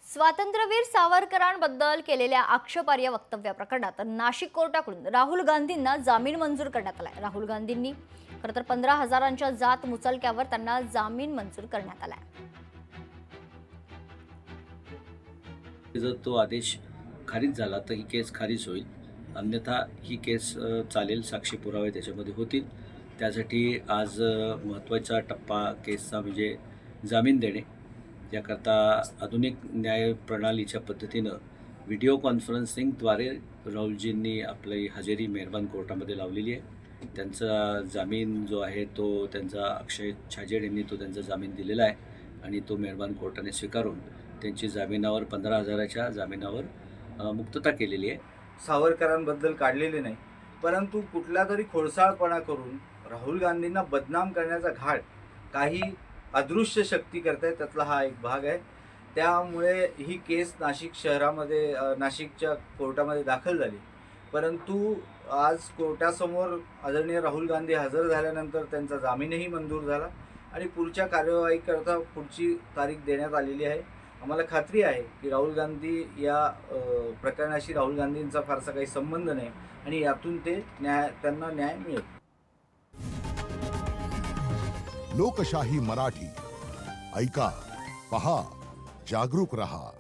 स्वातंत्र्यवीर सावरकरांबद्दल केलेल्या आक्षेपार्ह वक्तव्याप्रकरणात नाशिक कोर्टाकडून राहुल गांधींना जामीन मंजूर करण्यात आलाय। राहुल गांधींनी खरं तर 15,000च्या जात मुचलक्यावर त्यांना जामीन मंजूर करण्यात आलाय। जर तो आदेश खारिज झाला तर ही केस खारिज होईल, अन्यथा ही केस चालेल, साक्षी पुरावे त्याच्यामध्ये होतील। त्यासाठी आज महत्त्वाचा टप्पा केसचा म्हणजे जामीन देणे। याकरता आधुनिक न्याय प्रणालीच्या पद्धतीनं व्हिडिओ कॉन्फरन्सिंगद्वारे राहुलजींनी आपली हजेरी मेहरबान कोर्टामध्ये लावलेली आहे। त्यांचा जामीन जो आहे तो त्यांचा अक्षय छाजेड यांनी तो त्यांचा जामीन दिलेला आहे आणि तो मेहरबान कोर्टाने स्वीकारून त्यांची जामिनावर 15,000च्या जामिनावर मुक्तता केलेली आहे। सावरकरांबद्दल काढलेले नाही, परंतु कुठला तरी खोडसाळपणा करून राहुल गांधींना बदनाम करण्याचा घाट काही अदृश्य शक्ती करतायत, त्यातला हा एक भाग आहे। त्यामुळे ही केस नाशिक शहरामध्ये नाशिकच्या कोर्टामध्ये दाखल झाली, परंतु आज कोर्टासमोर आदरणीय राहुल गांधी हजर झाल्यानंतर त्यांचा जामीनही मंजूर झाला आणि पुढच्या कार्यवाहीकरता पुढची तारीख देण्यात आलेली आहे। आम्हाला खात्री आहे की राहुल गांधी या प्रकरणाशी राहुल गांधींचा फारसा काही संबंध नाही आणि यातून त्यांना न्याय मिळेल। लोकशाही मराठी ऐका, पहा, जागरूक रहा।